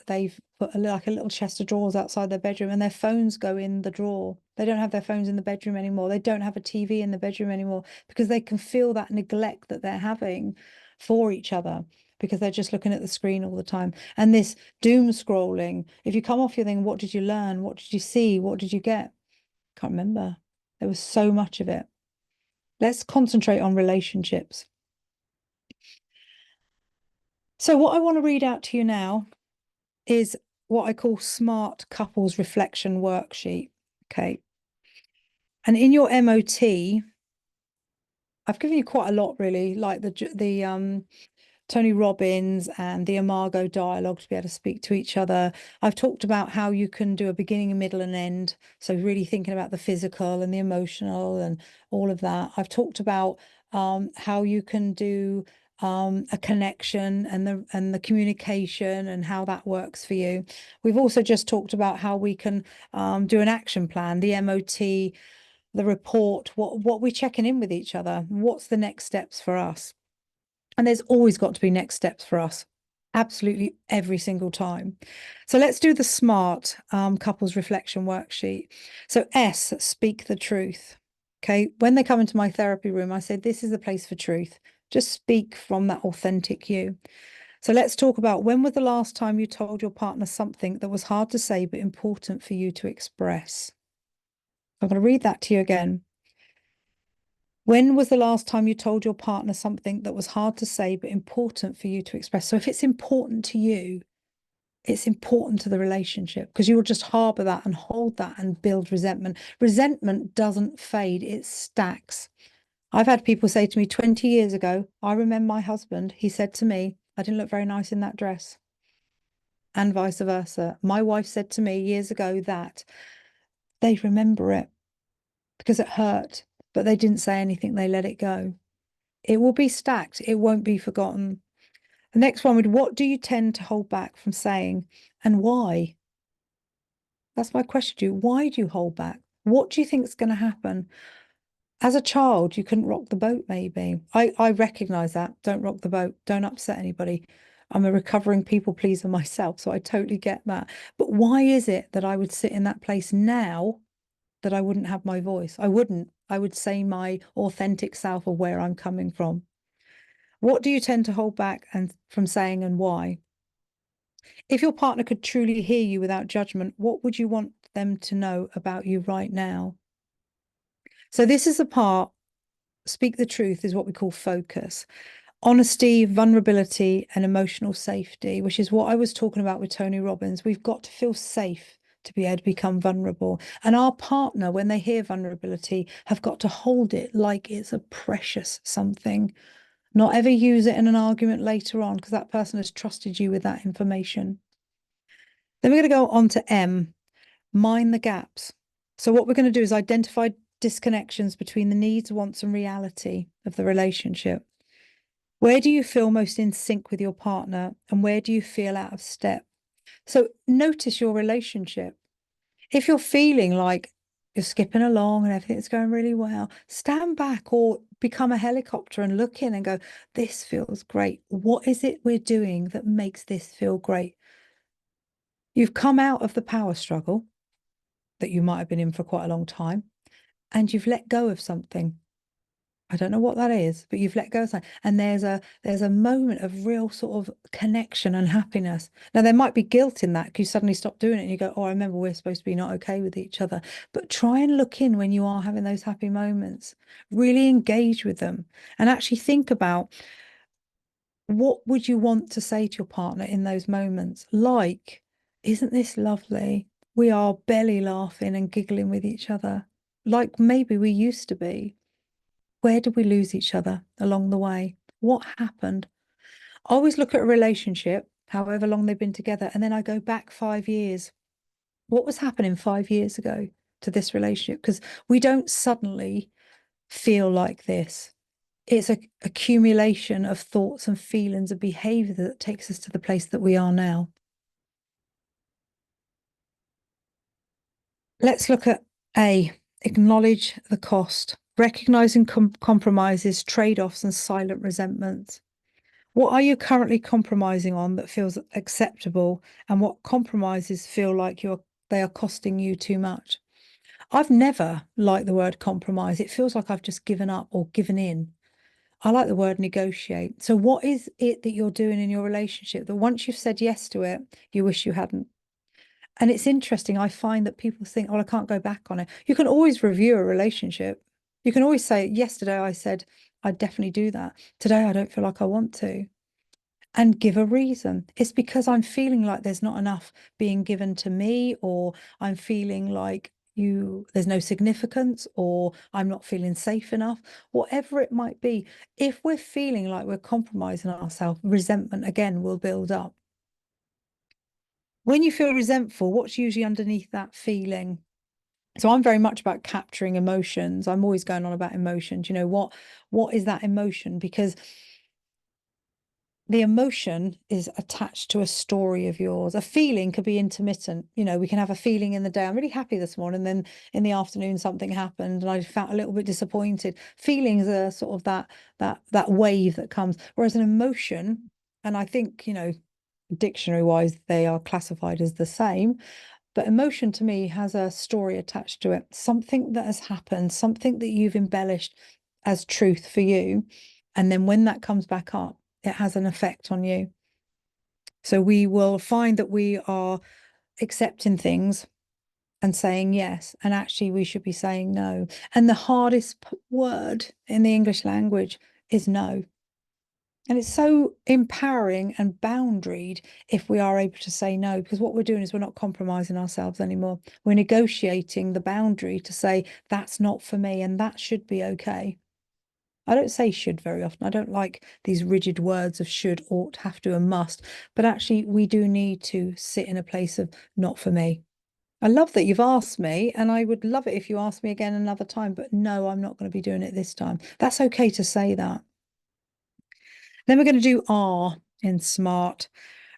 they've put like a little chest of drawers outside their bedroom, and their phones go in the drawer. They don't have their phones in the bedroom anymore. They don't have a TV in the bedroom anymore because they can feel that neglect that they're having for each other because they're just looking at the screen all the time. And this doom scrolling, if you come off your thing, what did you learn? What did you see? What did you get? Can't remember. There was so much of it. Let's concentrate on relationships. So what I want to read out to you now is what I call Smart Couples Reflection Worksheet. Okay. And in your MOT, I've given you quite a lot, really, like the Tony Robbins and the Imago dialogue to be able to speak to each other. I've talked about how you can do a beginning, a middle, and end. So really thinking about the physical and the emotional and all of that. I've talked about how you can do a connection and the communication and how that works for you. We've also just talked about how we can do an action plan, the MOT, the report, what we're checking in with each other. What's the next steps for us? And there's always got to be next steps for us, absolutely every single time. So let's do the SMART couples reflection worksheet. So S, speak the truth. Okay, when they come into my therapy room, I say, this is the place for truth. Just speak from that authentic you. So let's talk about, when was the last time you told your partner something that was hard to say but important for you to express? I'm going to read that to you again. When was the last time you told your partner something that was hard to say but important for you to express? So if it's important to you, it's important to the relationship, because you will just harbor that and hold that and build resentment. Resentment doesn't fade, it stacks. I've had people say to me 20 years ago, I remember my husband, he said to me, I didn't look very nice in that dress. And vice versa. My wife said to me years ago that they remember it because it hurt, but they didn't say anything, they let it go. It will be stacked, it won't be forgotten. The next one would, what do you tend to hold back from saying and why? That's my question to you. Why do you hold back? What do you think is going to happen? As a child, you couldn't rock the boat, maybe. I recognize that. Don't rock the boat. Don't upset anybody. I'm a recovering people pleaser myself, so I totally get that. But why is it that I would sit in that place now that I wouldn't have my voice? I wouldn't. I would say my authentic self of where I'm coming from. What do you tend to hold back and from saying and why? If your partner could truly hear you without judgment, what would you want them to know about you right now? So this is the part, speak the truth is what we call focus. Honesty, vulnerability, and emotional safety, which is what I was talking about with Tony Robbins. We've got to feel safe to be able to become vulnerable. And our partner, when they hear vulnerability, have got to hold it like it's a precious something. Not ever use it in an argument later on, because that person has trusted you with that information. Then we're going to go on to M, mind the gaps. So what we're going to do is identify disconnections between the needs, wants, and reality of the relationship. Where do you feel most in sync with your partner, and where do you feel out of step? So notice your relationship. If you're feeling like you're skipping along and everything's going really well, stand back or become a helicopter and look in and go, this feels great. What is it we're doing that makes this feel great? You've come out of the power struggle that you might have been in for quite a long time, and you've let go of something. I don't know what that is, but you've let go of something. And there's a moment of real sort of connection and happiness. Now, there might be guilt in that because you suddenly stop doing it and you go, oh, I remember we're supposed to be not okay with each other. But try and look in when you are having those happy moments. Really engage with them and actually think about, what would you want to say to your partner in those moments? Like, isn't this lovely? We are belly laughing and giggling with each other, like maybe we used to be. Where did we lose each other along the way? What happened? I always look at a relationship, however long they've been together, and then I go back 5 years. What was happening 5 years ago to this relationship? Because we don't suddenly feel like this. It's a accumulation of thoughts and feelings and behavior that takes us to the place that we are now. Let's look at A, acknowledge the cost, recognizing compromises, trade-offs, and silent resentments. What are you currently compromising on that feels acceptable, and what compromises feel like they are costing you too much? I've never liked the word compromise. It feels like I've just given up or given in. I like the word negotiate. So what is it that you're doing in your relationship that once you've said yes to it, you wish you hadn't? And it's interesting. I find that people think, oh, I can't go back on it. You can always review a relationship. You can always say, yesterday I said I'd definitely do that. Today I don't feel like I want to. And give a reason. It's because I'm feeling like there's not enough being given to me, or I'm feeling like there's no significance, or I'm not feeling safe enough, whatever it might be. If we're feeling like we're compromising ourselves, resentment again will build up. When you feel resentful, what's usually underneath that feeling? So I'm very much about capturing emotions. I'm always going on about emotions. You know, what is that emotion? Because the emotion is attached to a story of yours. A feeling could be intermittent. You know, we can have a feeling in the day, I'm really happy this morning, then in the afternoon something happened and I felt a little bit disappointed. Feelings are sort of that wave that comes. Whereas an emotion, and I think, you know, dictionary wise, they are classified as the same. But emotion to me has a story attached to it, something that has happened, something that you've embellished as truth for you. And then when that comes back up, it has an effect on you. So we will find that we are accepting things and saying yes, and actually we should be saying no. And the hardest word in the English language is no. And it's so empowering and boundaried if we are able to say no, because what we're doing is we're not compromising ourselves anymore. We're negotiating the boundary to say that's not for me and that should be okay. I don't say should very often. I don't like these rigid words of should, ought, have to, and must. But actually, we do need to sit in a place of not for me. I love that you've asked me, and I would love it if you asked me again another time. But no, I'm not going to be doing it this time. That's okay to say that. Then we're going to do R in SMART.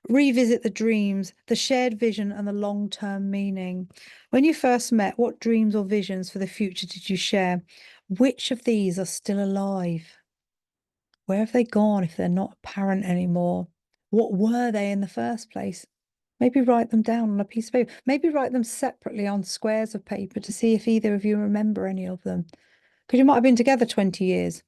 Revisit the dreams, the shared vision, and the long-term meaning. When you first met, what dreams or visions for the future did you share? Which of these are still alive? Where have they gone if they're not apparent anymore? What were they in the first place? Maybe write them down on a piece of paper. Maybe write them separately on squares of paper to see if either of you remember any of them. Because you might have been together 20 years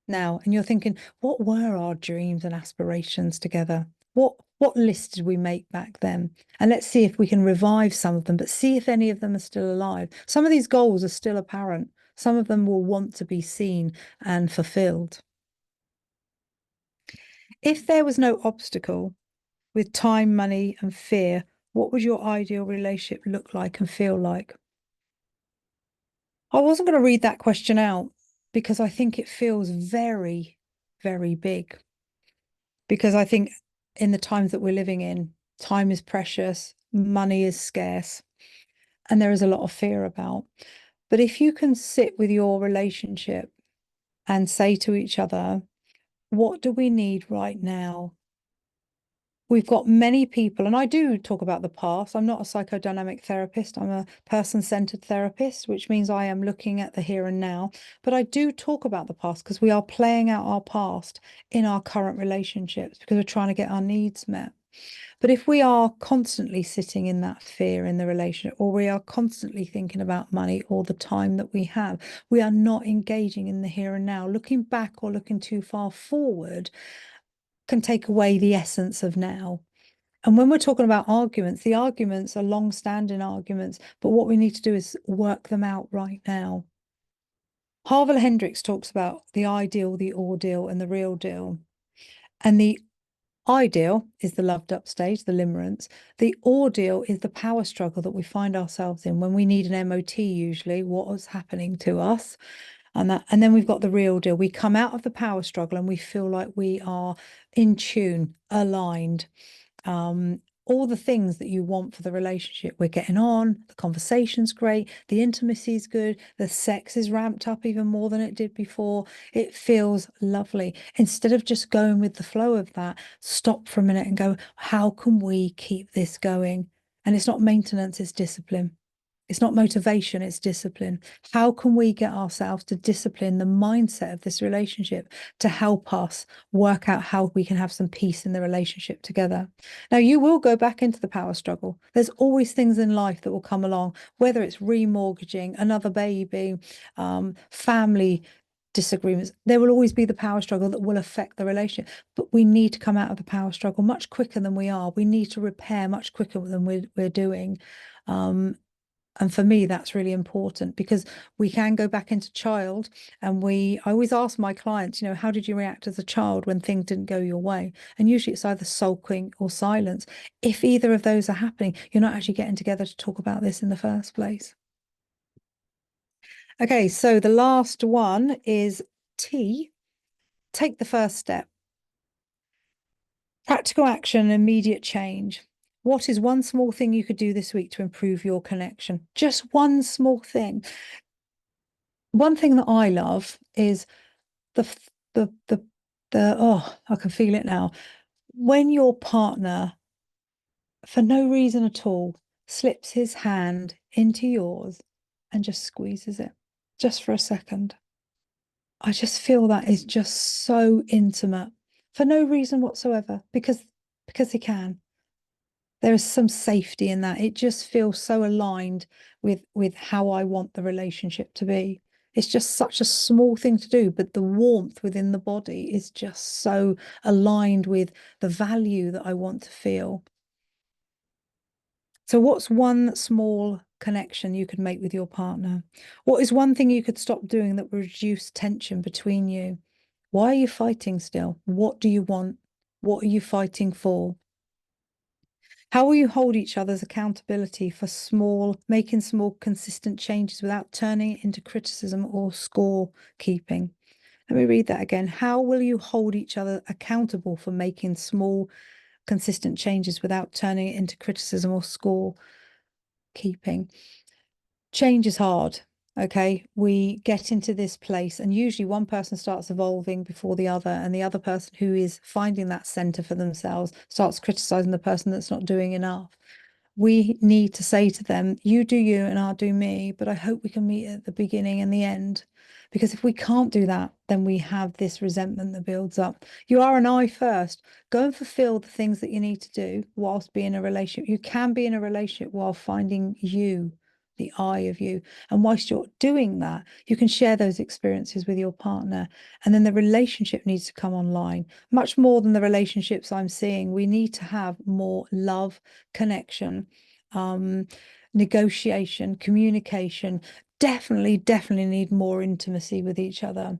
now, and you're thinking, what were our dreams and aspirations together? What list did we make back then? And let's see if we can revive some of them, but see if any of them are still alive. Some of these goals are still apparent. Some of them will want to be seen and fulfilled. If there was no obstacle with time, money, and fear, what would your ideal relationship look like and feel like? I wasn't going to read that question out because I think it feels very, very big. Because I think in the times that we're living in, time is precious, money is scarce, and there is a lot of fear about. But if you can sit with your relationship and say to each other, what do we need right now? We've got many people, and I do talk about the past. I'm not a psychodynamic therapist. I'm a person-centered therapist, which means I am looking at the here and now. But I do talk about the past because we are playing out our past in our current relationships because we're trying to get our needs met. But if we are constantly sitting in that fear in the relationship, or we are constantly thinking about money or the time that we have, we are not engaging in the here and now. Looking back or looking too far forward can take away the essence of now. And when we're talking about arguments, the arguments are long-standing arguments, but what we need to do is work them out right now. Harville Hendricks talks about the ideal, the ordeal, and the real deal. And the ideal is the loved up stage, the limerence. The ordeal is the power struggle that we find ourselves in when we need an MOT, usually, what is happening to us. And then we've got the real deal. We come out of the power struggle and we feel like we are in tune, aligned. All the things that you want for the relationship. We're getting on, the conversation's great, the intimacy's good, the sex is ramped up even more than it did before. It feels lovely. Instead of just going with the flow of that, stop for a minute and go, how can we keep this going? And it's not maintenance, it's discipline. It's not motivation, it's discipline. How can we get ourselves to discipline the mindset of this relationship to help us work out how we can have some peace in the relationship together? Now, you will go back into the power struggle. There's always things in life that will come along, whether it's remortgaging, another baby, family disagreements. There will always be the power struggle that will affect the relationship, but we need to come out of the power struggle much quicker than we are. We need to repair much quicker than we're doing. And for me, that's really important because we can go back into child. And I always ask my clients, how did you react as a child when things didn't go your way? And usually it's either sulking or silence. If either of those are happening, you're not actually getting together to talk about this in the first place. Okay, so the last one is T. Take the first step. Practical action, immediate change. What is one small thing you could do this week to improve your connection? Just one small thing. One thing that I love is the the the I can feel it now. When your partner, for no reason at all, slips his hand into yours and just squeezes it just for a second. I just feel that is just so intimate for no reason whatsoever because he can. There is some safety in that. It just feels so aligned with how I want the relationship to be. It's just such a small thing to do, but the warmth within the body is just so aligned with the value that I want to feel. So what's one small connection you could make with your partner? What is one thing you could stop doing that would reduce tension between you? Why are you fighting still? What do you want? What are you fighting for? How will you hold each other's accountability for making small, consistent changes without turning it into criticism or score keeping? Let me read that again. How will you hold each other accountable for making small, consistent changes without turning it into criticism or score keeping? Change is hard. Okay, we get into this place, and usually one person starts evolving before the other, and the other person who is finding that center for themselves starts criticizing the person that's not doing enough. We need to say to them, you do you and I'll do me, but I hope we can meet at the beginning and the end. Because if we can't do that, then we have this resentment that builds up. You are an I first. Go and fulfill the things that you need to do whilst being in a relationship. You can be in a relationship while finding you, the I of you. And whilst you're doing that, you can share those experiences with your partner. And then the relationship needs to come online. Much more than the relationships I'm seeing, we need to have more love, connection, negotiation, communication. Definitely need more intimacy with each other.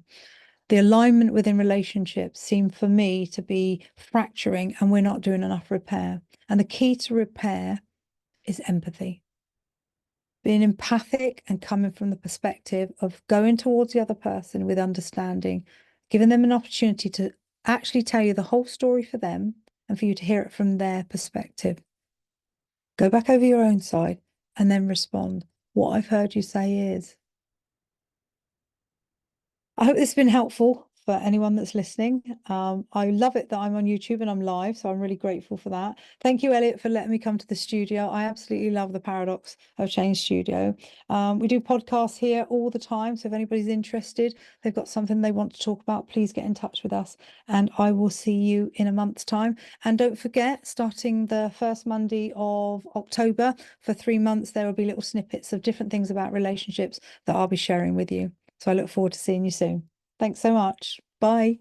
The alignment within relationships seem for me to be fracturing, and we're not doing enough repair. And the key to repair is empathy. Being empathic and coming from the perspective of going towards the other person with understanding, giving them an opportunity to actually tell you the whole story for them and for you to hear it from their perspective. Go back over your own side and then respond. What I've heard you say is, I hope this has been helpful for anyone that's listening. I love it that I'm on YouTube and I'm live, so I'm really grateful for that. Thank you, Elliot, for letting me come to the studio. I absolutely love the Paradox of Change studio. We do podcasts here all the time, so if anybody's interested, they've got something they want to talk about, please get in touch with us, and I will see you in a month's time. And don't forget, starting the first Monday of October, for 3 months, there will be little snippets of different things about relationships that I'll be sharing with you. So I look forward to seeing you soon. Thanks so much. Bye.